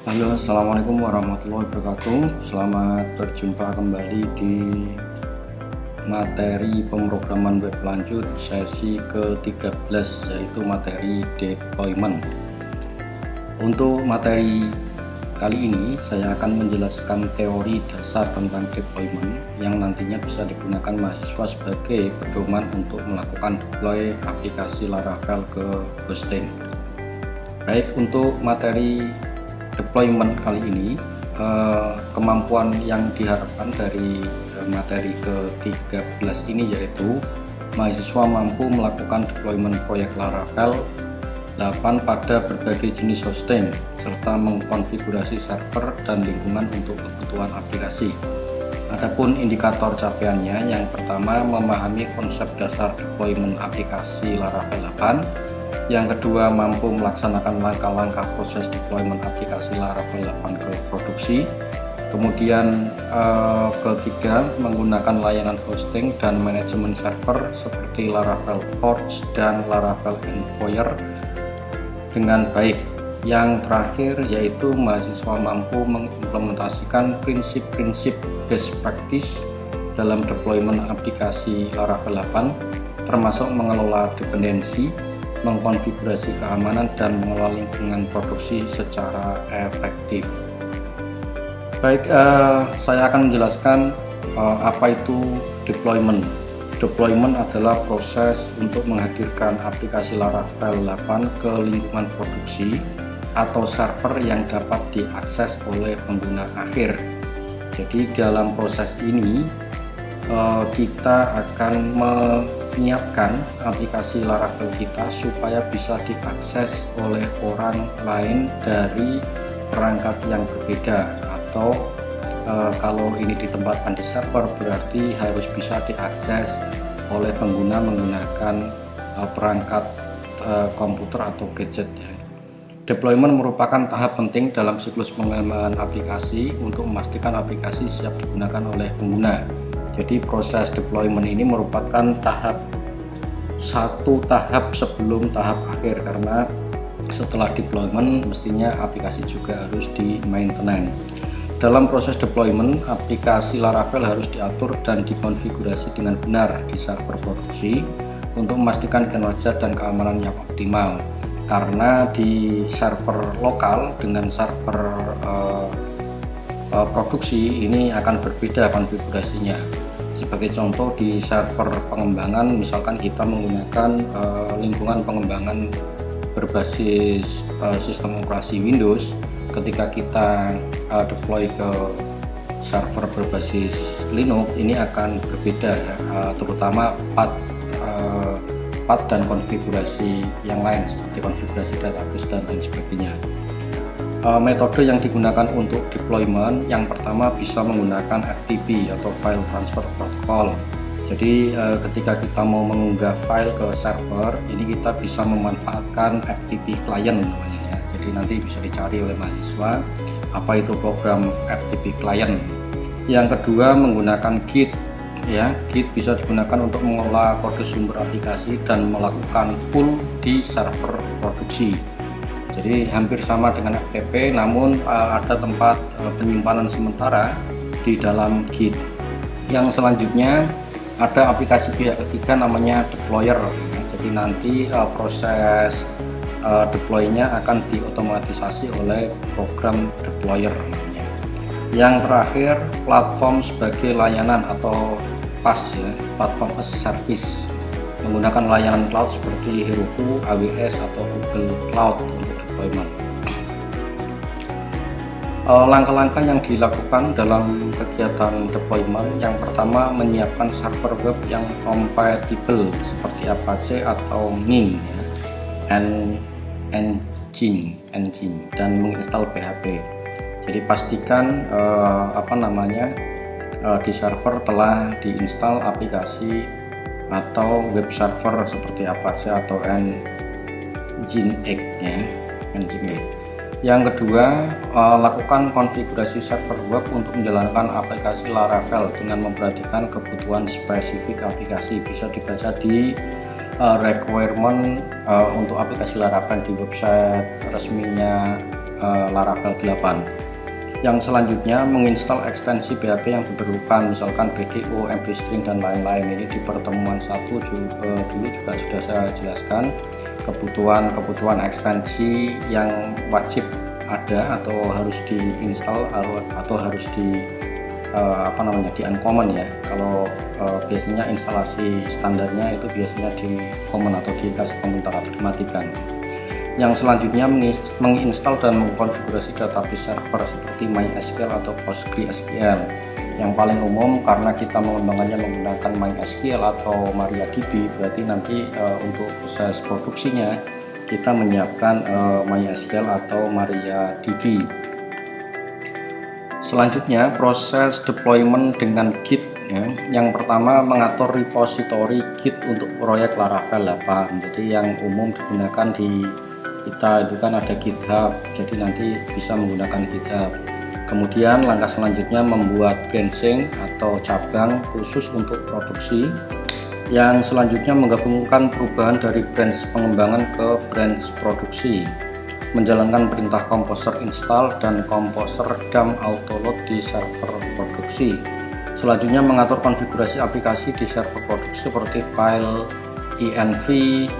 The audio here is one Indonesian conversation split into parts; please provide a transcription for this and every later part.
Halo, assalamualaikum warahmatullahi wabarakatuh. Selamat berjumpa kembali di materi pemrograman web lanjut sesi ke-13, yaitu materi deployment. Untuk materi kali ini saya akan menjelaskan teori dasar tentang deployment yang nantinya bisa digunakan mahasiswa sebagai pedoman untuk melakukan deploy aplikasi Laravel ke hosting. Baik, untuk materi deployment kali ini, kemampuan yang diharapkan dari materi ke-13 ini yaitu mahasiswa mampu melakukan deployment proyek Laravel 8 pada berbagai jenis hosting serta mengkonfigurasi server dan lingkungan untuk kebutuhan aplikasi. Adapun indikator capaiannya, yang pertama memahami konsep dasar deployment aplikasi Laravel 8, yang kedua mampu melaksanakan langkah-langkah proses deployment aplikasi Laravel 8 ke produksi, kemudian ketiga menggunakan layanan hosting dan manajemen server seperti Laravel Forge dan Laravel Envoyer dengan baik. Yang terakhir yaitu mahasiswa mampu mengimplementasikan prinsip-prinsip best practice dalam deployment aplikasi Laravel 8, termasuk mengelola dependensi, mengkonfigurasi keamanan, dan mengelola lingkungan produksi secara efektif. Baik, saya akan menjelaskan apa itu deployment. Deployment adalah proses untuk menghadirkan aplikasi Laravel 8 ke lingkungan produksi atau server yang dapat diakses oleh pengguna akhir. Jadi dalam proses ini kita akan menyiapkan aplikasi Laravel kita supaya bisa diakses oleh orang lain dari perangkat yang berbeda, atau kalau ini ditempatkan di server berarti harus bisa diakses oleh pengguna menggunakan perangkat komputer atau gadget. Deployment merupakan tahap penting dalam siklus pengembangan aplikasi untuk memastikan aplikasi siap digunakan oleh pengguna. Jadi proses deployment ini merupakan satu tahap sebelum tahap akhir, karena setelah deployment mestinya aplikasi juga harus di maintenance. Dalam proses deployment, aplikasi Laravel harus diatur dan dikonfigurasi dengan benar di server produksi untuk memastikan kinerja dan keamanan yang optimal. Karena di server lokal dengan server produksi ini akan berbeda konfigurasinya. Sebagai contoh, di server pengembangan misalkan kita menggunakan lingkungan pengembangan berbasis sistem operasi Windows. Ketika kita deploy ke server berbasis Linux, ini akan berbeda ya, terutama path dan konfigurasi yang lain seperti konfigurasi database dan lain sebagainya. Metode yang digunakan untuk deployment yang pertama bisa menggunakan FTP atau File Transfer Protocol. Jadi ketika kita mau mengunggah file ke server, ini kita bisa memanfaatkan FTP client namanya. Jadi nanti bisa dicari oleh mahasiswa apa itu program FTP client. Yang kedua menggunakan Git. Ya, Git bisa digunakan untuk mengolah kode sumber aplikasi dan melakukan pull di server produksi. Jadi hampir sama dengan FTP, namun ada tempat penyimpanan sementara di dalam Git. Yang selanjutnya ada aplikasi pihak ketiga namanya deployer. Jadi nanti proses deploy-nya akan diotomatisasi oleh program deployer namanya. Yang terakhir, platform sebagai layanan atau PaaS ya, platform as service, menggunakan layanan cloud seperti Heroku, AWS atau Google Cloud untuk deployment. Langkah-langkah yang dilakukan dalam kegiatan deployment, yang pertama menyiapkan server web yang kompatibel seperti Apache atau Ning ya, engine dan menginstal PHP. Jadi pastikan di server telah diinstal aplikasi atau web server seperti Apache atau Nginx ya, Nginx. Yang kedua, lakukan konfigurasi server web untuk menjalankan aplikasi Laravel dengan memperhatikan kebutuhan spesifik aplikasi. Bisa dibaca di requirement untuk aplikasi Laravel di website resminya Laravel 8. Yang selanjutnya menginstal ekstensi PHP yang diperlukan, misalkan BDO, MD-String dan lain-lain. Ini di pertemuan 1 dulu juga sudah saya jelaskan kebutuhan ekstensi yang wajib ada atau harus diinstal atau harus di uncommon ya. Kalau biasanya instalasi standarnya itu biasanya di common atau dikasih komentar atau dimatikan. Yang selanjutnya menginstal dan mengkonfigurasi database server seperti MySQL atau PostgreSQL. Yang paling umum karena kita mengembangkannya menggunakan MySQL atau MariaDB, berarti nanti untuk proses produksinya kita menyiapkan MySQL atau MariaDB. Selanjutnya proses deployment dengan Git ya. Yang pertama mengatur repository Git untuk proyek Laravel 8. Jadi yang umum digunakan di kita itu kan ada GitHub, jadi nanti bisa menggunakan GitHub. Kemudian langkah selanjutnya membuat branching atau cabang khusus untuk produksi. Yang selanjutnya menggabungkan perubahan dari branch pengembangan ke branch produksi, menjalankan perintah composer install dan composer dump autoload di server produksi. Selanjutnya mengatur konfigurasi aplikasi di server produksi seperti file env,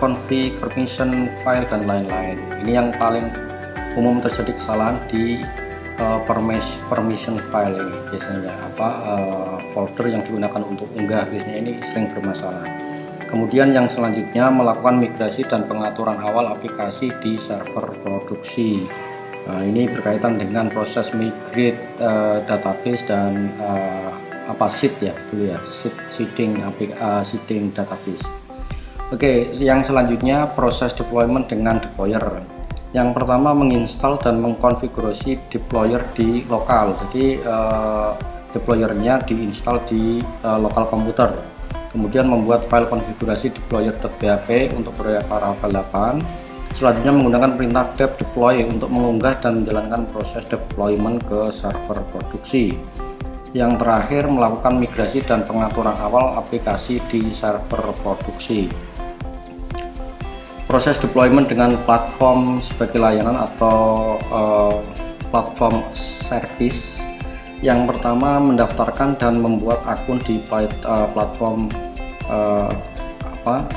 config, permission file dan lain-lain. Ini yang paling umum terjadi kesalahan di permission file ini biasanya folder yang digunakan untuk unggah biasanya ini sering bermasalah. Kemudian yang selanjutnya melakukan migrasi dan pengaturan awal aplikasi di server produksi. Nah, ini berkaitan dengan proses migrate database dan seed seeding database. Oke, yang selanjutnya proses deployment dengan deployer. Yang pertama menginstal dan mengkonfigurasi deployer di lokal. Jadi deployernya diinstal di lokal komputer. Kemudian membuat file konfigurasi deployer.php untuk proyek Laravel 8. Selanjutnya menggunakan perintah dev deploy untuk mengunggah dan menjalankan proses deployment ke server produksi. Yang terakhir melakukan migrasi dan pengaturan awal aplikasi di server produksi. Proses deployment dengan platform sebagai layanan atau platform service. Yang pertama mendaftarkan dan membuat akun di platform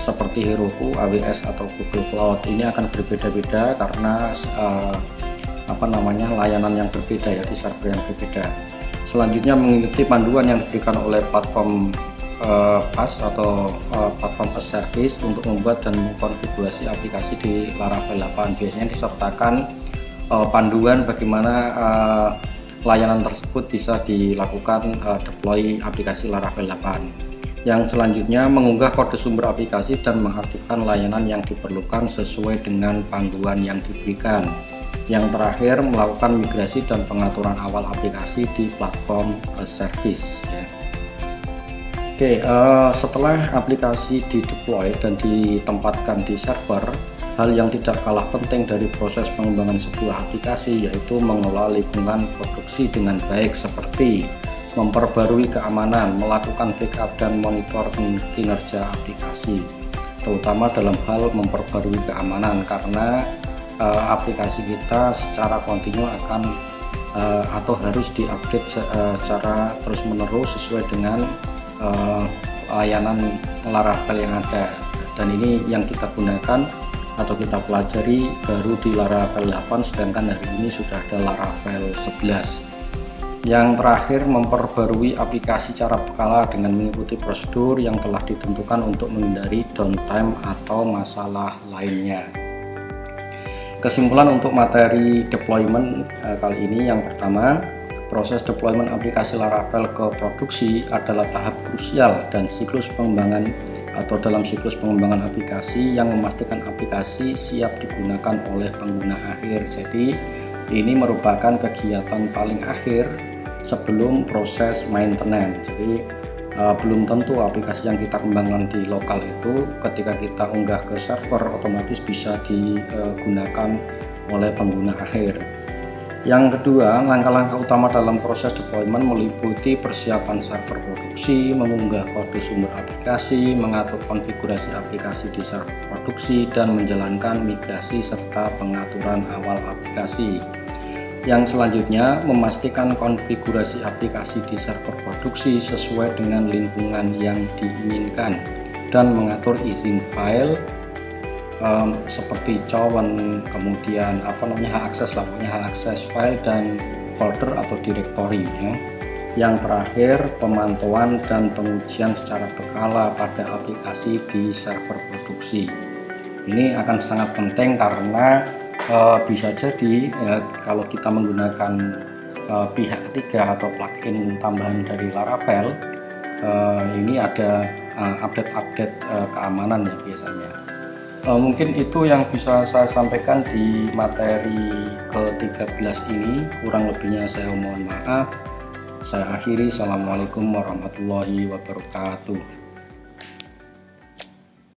seperti Heroku, AWS atau Google Cloud. Ini akan berbeda-beda karena layanan yang berbeda ya, di server yang berbeda. Selanjutnya mengikuti panduan yang diberikan oleh platform PaaS atau platform as service untuk membuat dan mengkonfigurasi aplikasi di Laravel 8. Biasanya disertakan panduan bagaimana layanan tersebut bisa dilakukan deploy aplikasi Laravel 8. Yang selanjutnya mengunggah kode sumber aplikasi dan mengaktifkan layanan yang diperlukan sesuai dengan panduan yang diberikan. Yang terakhir melakukan migrasi dan pengaturan awal aplikasi di platform as service ya. Oke, setelah aplikasi dideploy dan ditempatkan di server, hal yang tidak kalah penting dari proses pengembangan sebuah aplikasi yaitu mengelola lingkungan produksi dengan baik, seperti memperbarui keamanan, melakukan backup dan monitor kinerja aplikasi, terutama dalam hal memperbarui keamanan karena aplikasi kita secara kontinu akan atau harus diupdate secara terus-menerus sesuai dengan layanan Laravel yang ada, dan ini yang kita gunakan atau kita pelajari baru di Laravel 8, sedangkan hari ini sudah ada Laravel 11. Yang terakhir memperbarui aplikasi secara berkala dengan mengikuti prosedur yang telah ditentukan untuk menghindari downtime atau masalah lainnya. Kesimpulan untuk materi deployment kali ini, yang pertama, proses deployment aplikasi Laravel ke produksi adalah tahap krusial dan siklus pengembangan atau dalam siklus pengembangan aplikasi yang memastikan aplikasi siap digunakan oleh pengguna akhir. Jadi ini merupakan kegiatan paling akhir sebelum proses maintenance. Jadi belum tentu aplikasi yang kita kembangkan di lokal itu ketika kita unggah ke server otomatis bisa digunakan oleh pengguna akhir. Yang kedua, langkah-langkah utama dalam proses deployment meliputi persiapan server produksi, mengunggah kode sumber aplikasi, mengatur konfigurasi aplikasi di server produksi, dan menjalankan migrasi serta pengaturan awal aplikasi. Yang selanjutnya, memastikan konfigurasi aplikasi di server produksi sesuai dengan lingkungan yang diinginkan dan mengatur izin file seperti chown, kemudian hak akses hak akses file dan folder atau directory ya. Yang terakhir, pemantauan dan pengujian secara berkala pada aplikasi di server produksi. Ini akan sangat penting karena bisa jadi kalau kita menggunakan pihak ketiga atau plugin tambahan dari Laravel, ini ada update-update keamanan ya biasanya. Mungkin itu yang bisa saya sampaikan di materi ke-13 ini. Kurang lebihnya saya mohon maaf. Saya akhiri. Assalamualaikum warahmatullahi wabarakatuh.